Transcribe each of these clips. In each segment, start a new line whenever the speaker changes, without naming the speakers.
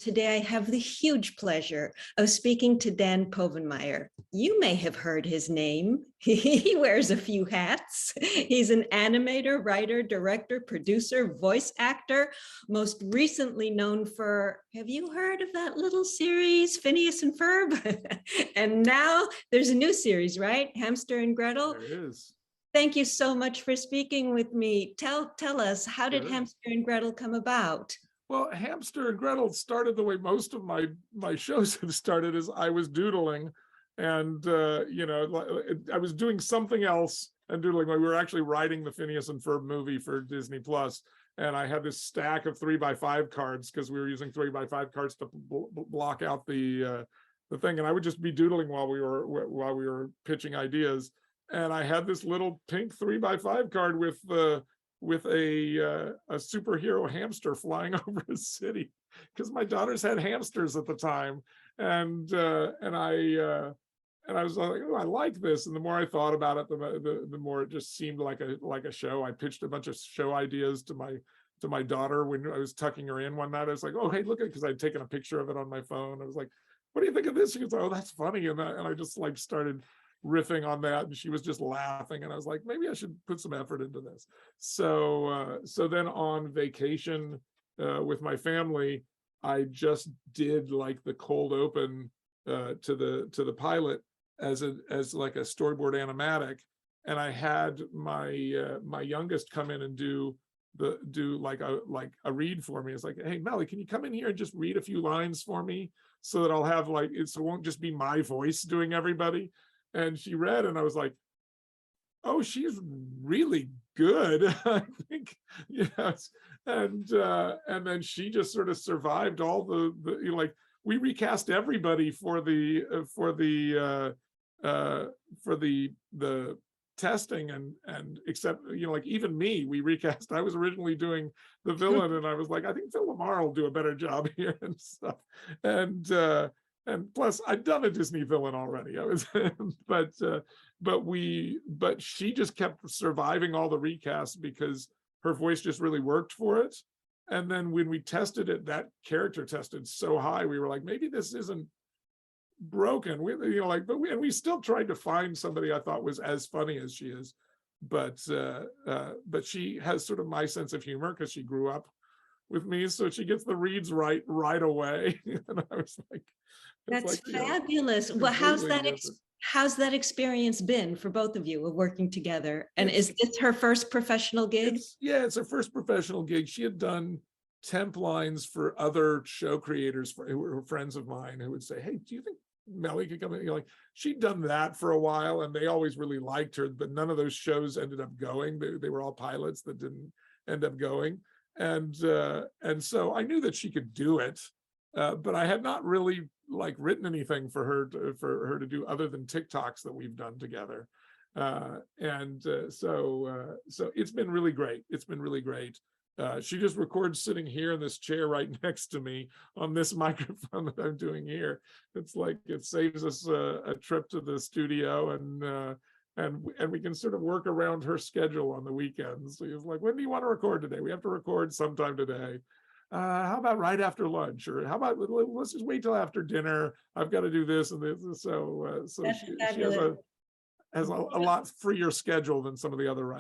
Today I have the huge pleasure of speaking to Dan Povenmire. You may have heard his name. He wears a few hats. He's an animator, writer, director, producer, voice actor, most recently known for, have you heard of that little series, Phineas and Ferb? And now there's a new series, right? Hamster and Gretel.
There is.
Thank you so much for speaking with me. Tell us, how did
Sure.
Hamster and Gretel come about?
Well, Hamster and Gretel started the way most of my shows have started, is I was doodling, and I was doing something else and doodling. We were actually writing the Phineas and Ferb movie for Disney Plus, and I had this stack of 3x5 cards because we were using 3x5 cards to block out the thing, and I would just be doodling while we were pitching ideas. And I had this little pink 3x5 card with a superhero hamster flying over a city, because my daughters had hamsters at the time, and I was like, oh, I like this. And the more I thought about it, the more it just seemed like a show. I pitched a bunch of show ideas to my daughter when I was tucking her in one night. I was like, oh, hey, look at it, because I'd taken a picture of it on my phone. I was like, what do you think of this? She was like, oh, that's funny. And I just like started riffing on that, and she was just laughing, and I was like, maybe I should put some effort into this. So then on vacation with my family, I just did like the cold open to the pilot as like a storyboard animatic, and I had my youngest come in and do like a read for me. It's like, hey, Melly, can you come in here and just read a few lines for me so that I'll have like it won't just be my voice doing everybody. And she read, and I was like, oh, she's really good. I think, yes. And then she just sort of survived all the like, we recast everybody for the testing, and except, like even me, we recast. I was originally doing the villain, and I was like, I think Phil Lamar will do a better job here and stuff. And plus, I'd done a Disney villain already. I was, but she just kept surviving all the recasts because her voice just really worked for it. And then when we tested it, that character tested so high, we were like, maybe this isn't broken. We still tried to find somebody I thought was as funny as she is, but she has sort of my sense of humor because she grew up with me, so she gets the reads right away. And I was like,
that's fabulous. Well, how's that experience been for both of you of working together? And is this her first professional gig?
It's her first professional gig. She had done temp lines for other show creators who were friends of mine, who would say, hey, do you think Melly could come in? Like, she'd done that for a while, and they always really liked her, but none of those shows ended up going. They were all pilots that didn't end up going. And so I knew that she could do it, but I had not really like written anything for her to do other than TikToks that we've done together. So it's been really great. It's been really great. She just records sitting here in this chair right next to me on this microphone that I'm doing here. It's like, it saves us a trip to the studio, and we can sort of work around her schedule on the weekends. So he's like, when do you want to record today? We have to record sometime today. How about right after lunch? Or how about, let's just wait till after dinner. I've got to do this and this. So she has a lot freer schedule than some of the other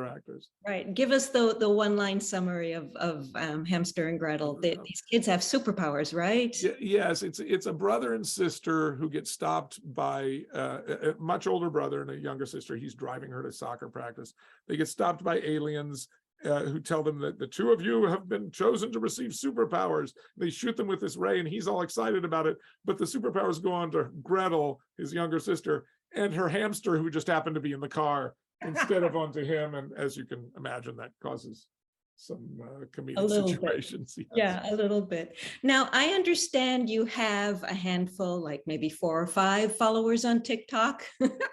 actors.
Right. Give us the one-line summary of Hamster and Gretel. These kids have superpowers, right?
Yes, it's a brother and sister who get stopped by a much older brother and a younger sister. He's driving her to soccer practice. They get stopped by aliens who tell them that the two of you have been chosen to receive superpowers. They shoot them with this ray, and he's all excited about it. But the superpowers go on to Gretel, his younger sister, and her hamster, who just happened to be in the car, instead of onto him. And as you can imagine, that causes some comedic situations.
Yes. Yeah, a little bit. Now, I understand you have a handful, like maybe 4 or 5 followers on TikTok.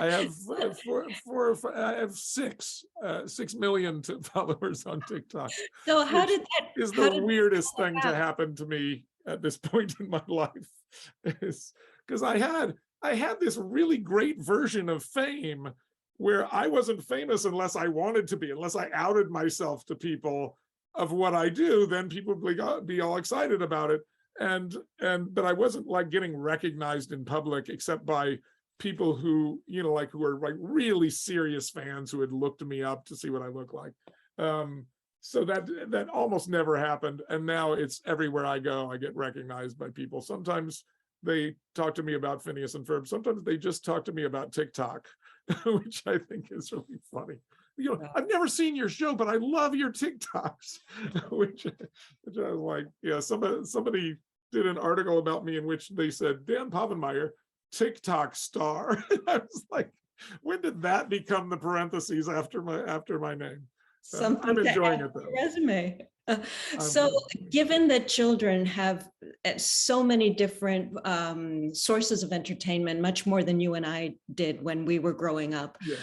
I have I have 6 million followers on TikTok.
So how did that
is the weirdest thing to happen to me at this point in my life, is because I had this really great version of fame where I wasn't famous unless I wanted to be, unless I outed myself to people of what I do. Then people would be all excited about it. but I wasn't like getting recognized in public except by people who, you know, like who are like really serious fans who had looked me up to see what I look like. So that almost never happened. And now it's everywhere I go, I get recognized by people. Sometimes they talk to me about Phineas and Ferb. Sometimes they just talk to me about TikTok, which I think is really funny. You know, I've never seen your show, but I love your TikToks, which I was like, yeah, somebody did an article about me in which they said, Dan Povenmire, TikTok star. I was like, when did that become the parentheses after my name?
Something
I'm enjoying
to
it though.
Resume. So given that children have so many different sources of entertainment, much more than you and I did when we were growing up,
Yeah.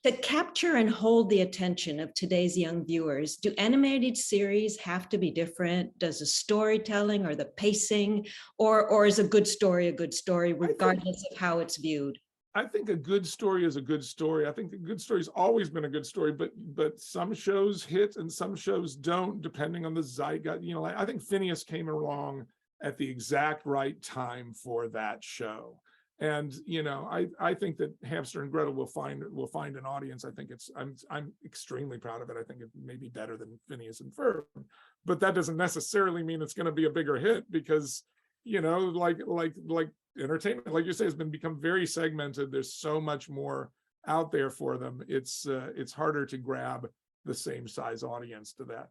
to capture and hold the attention of today's young viewers, do animated series have to be different? Does the storytelling or the pacing, or is a good story regardless of how it's viewed?
I think a good story is a good story. I think a good story's always been a good story, but some shows hit and some shows don't, depending on the zeitgeist. You know, I think Phineas came along at the exact right time for that show. And you know, I think that Hamster and Gretel will find an audience. I think I'm extremely proud of it. I think it may be better than Phineas and Ferb, but that doesn't necessarily mean it's going to be a bigger hit, because you know, like entertainment, like you say, has become very segmented. There's so much more out there for them. It's harder to grab the same size audience to that.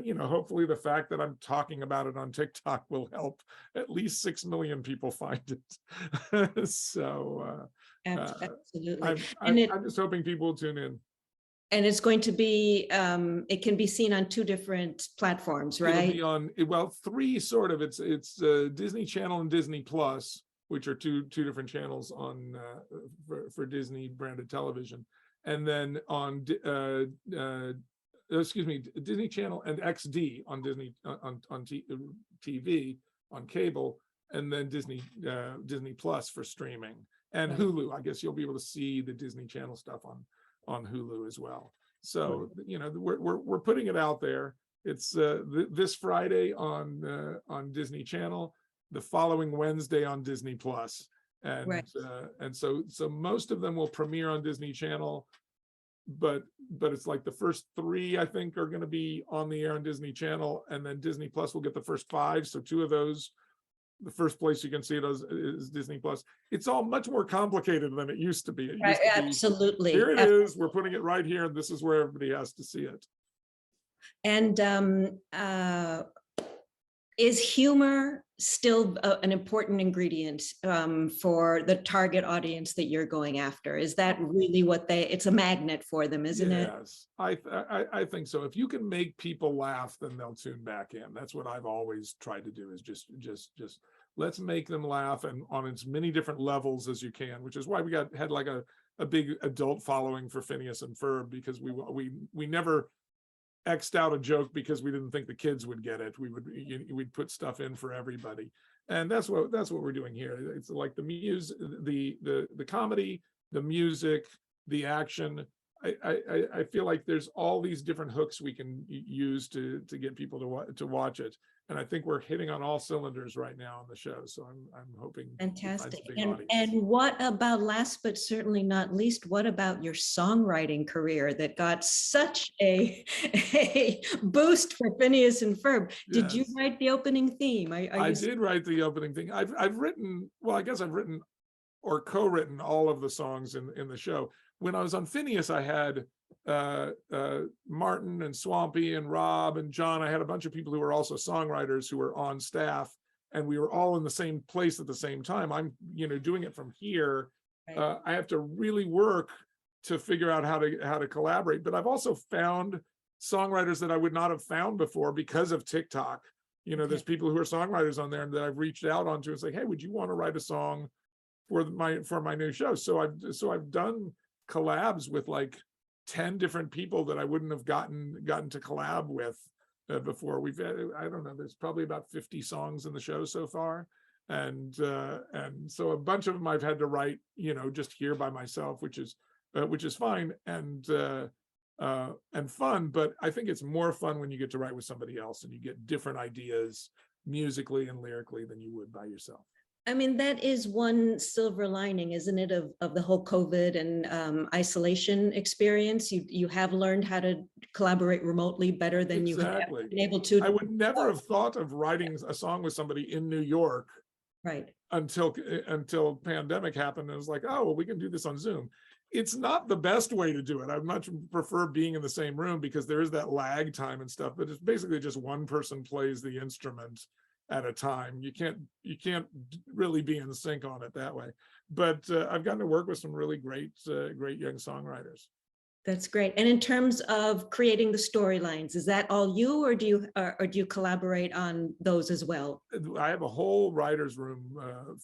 You know, hopefully the fact that I'm talking about it on TikTok will help at least 6 million people find it. So
Absolutely.
I'm just hoping people will tune in.
And it's going to be, it can be seen on 2 different platforms, right?
It'll be on, well, 3 sort of. It's Disney Channel and Disney Plus, which are two different channels on for Disney branded television, and then on Disney Channel and XD on Disney on TV on cable, and then Disney Plus for streaming, and Hulu. I guess you'll be able to see the Disney Channel stuff on Hulu as well. So you know, we're putting it out there. It's this Friday on Disney Channel, the following Wednesday on Disney Plus, and so most of them will premiere on Disney Channel, but it's like the first 3 I think are going to be on the air on Disney Channel, and then Disney Plus will get the first 5. So 2 of those, the first place you can see it is Disney Plus. It's all much more complicated than it used to be.
Absolutely.
Here it is. We're putting it right here, and this is where everybody has to see it.
And is humor still an important ingredient for the target audience that you're going after? Is that really what it's a magnet for them, isn't it?
Yes, I think so. If you can make people laugh, then they'll tune back in. That's what I've always tried to do, is just let's make them laugh, and on as many different levels as you can, which is why we had like a big adult following for Phineas and Ferb, because we never X'd out a joke because we didn't think the kids would get it. We'd put stuff in for everybody, and that's what we're doing here. It's like the comedy, the music, the action. I feel like there's all these different hooks we can use to get people to watch it, and I think we're hitting on all cylinders right now on the show. So I'm hoping.
Fantastic. And what about, last but certainly not least, what about your songwriting career that got such a boost for Phineas and Ferb? Did you write the opening theme?
I did write the opening thing. I've written, well, I guess I've written or co-written all of the songs in the show. When I was on Phineas, I had Martin and Swampy and Rob and John. I had a bunch of people who were also songwriters who were on staff, and we were all in the same place at the same time. I'm, doing it from here. Right. I have to really work to figure out how to collaborate. But I've also found songwriters that I would not have found before because of TikTok. There's people who are songwriters on there that I've reached out onto and say, hey, would you want to write a song for my new show? So I've done collabs with like 10 different people that I wouldn't have gotten to collab with before. We've had, I don't know, there's probably about 50 songs in the show so far, and so a bunch of them I've had to write, just here by myself, which is fine and fun. But I think it's more fun when you get to write with somebody else and you get different ideas musically and lyrically than you would by yourself.
I mean, that is one silver lining, isn't it, of the whole COVID and isolation experience. You have learned how to collaborate remotely better than you have been able to.
I would never have thought of writing a song with somebody in New York,
right,
until pandemic happened. And it was like, oh, well, we can do this on Zoom. It's not the best way to do it. I much prefer being in the same room because there is that lag time and stuff, but it's basically just one person plays the instrument at a time. You can't really be in sync on it that way. But I've gotten to work with some really great young songwriters.
That's great. And in terms of creating the storylines, is that all you, or do you collaborate on those as well?
I have a whole writer's room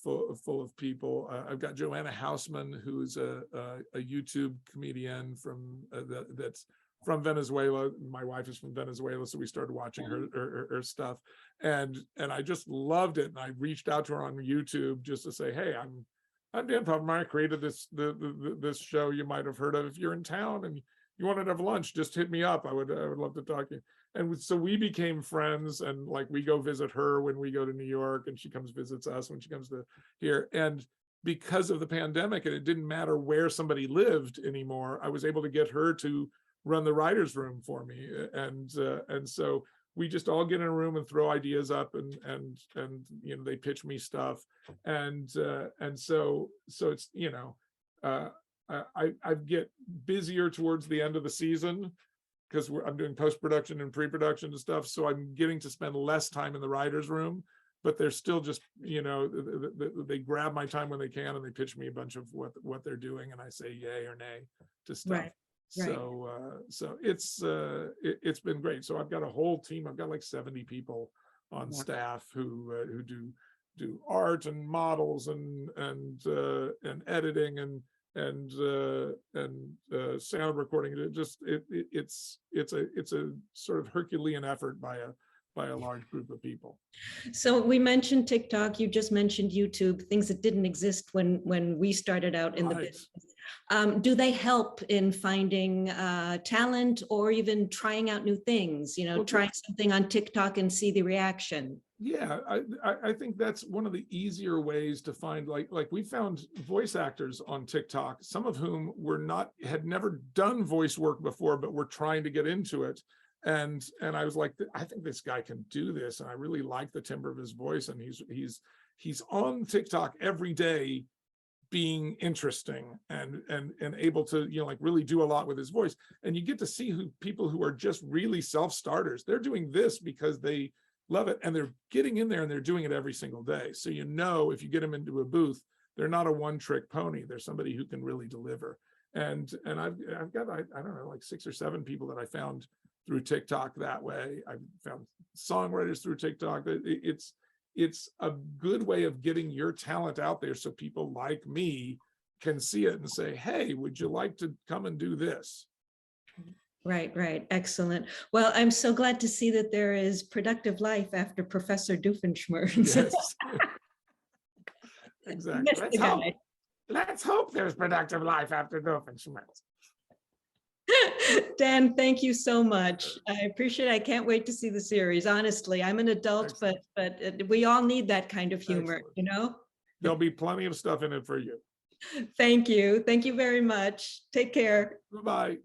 full of people. I've got Joanna Hausman, who's a YouTube comedian that's from Venezuela. My wife is from Venezuela, so we started watching her stuff, and I just loved it. And I reached out to her on YouTube just to say, hey, I'm Dan Povenmire. I created this show you might have heard of. If you're in town and you wanted to have lunch, just hit me up. I would love to talk to you. And so we became friends, and like we go visit her when we go to New York, and she comes visits us when she comes to here. And because of the pandemic, and it didn't matter where somebody lived anymore, I was able to get her to run the writer's room for me. And so we just all get in a room and throw ideas up, and you know, they pitch me stuff, and so it's, you know, I get busier towards the end of the season because I'm doing post-production and pre-production and stuff, so I'm getting to spend less time in the writer's room, but they're still just, you know, they grab my time when they can, and they pitch me a bunch of what they're doing, and I say yay or nay to stuff.
Right.
So it's been great. So I've got a whole team. I've got like 70 people on staff who do art and models and editing and sound recording. It's a sort of Herculean effort by a large group of people.
So we mentioned TikTok, you just mentioned YouTube, things that didn't exist when we started out in the business. Do they help in finding talent, or even trying out new things, you know, trying something on TikTok and see the reaction?
Yeah, I think that's one of the easier ways to find, like we found voice actors on TikTok, some of whom had never done voice work before, but were trying to get into it. And I was like, I think this guy can do this, and I really like the timbre of his voice, and he's on TikTok every day, being interesting and able to, you know, like really do a lot with his voice. And you get to see people who are just really self-starters. They're doing this because they love it, and they're getting in there and they're doing it every single day. So you know, if you get them into a booth, they're not a one-trick pony. They're somebody who can really deliver. And I've got I don't know, like 6 or 7 people that I found through TikTok that way. I've found songwriters through TikTok. It's a good way of getting your talent out there so people like me can see it and say, hey, would you like to come and do this?
Right. Excellent. Well, I'm so glad to see that there is productive life after Professor Doofenshmirtz.
Yes. Exactly. Let's hope there's productive life after Doofenshmirtz.
Dan, thank you so much. I appreciate it. I can't wait to see the series. Honestly, I'm an adult, but we all need that kind of humor, you know?
There'll be plenty of stuff in it for you.
Thank you. Thank you very much. Take care.
Bye-bye.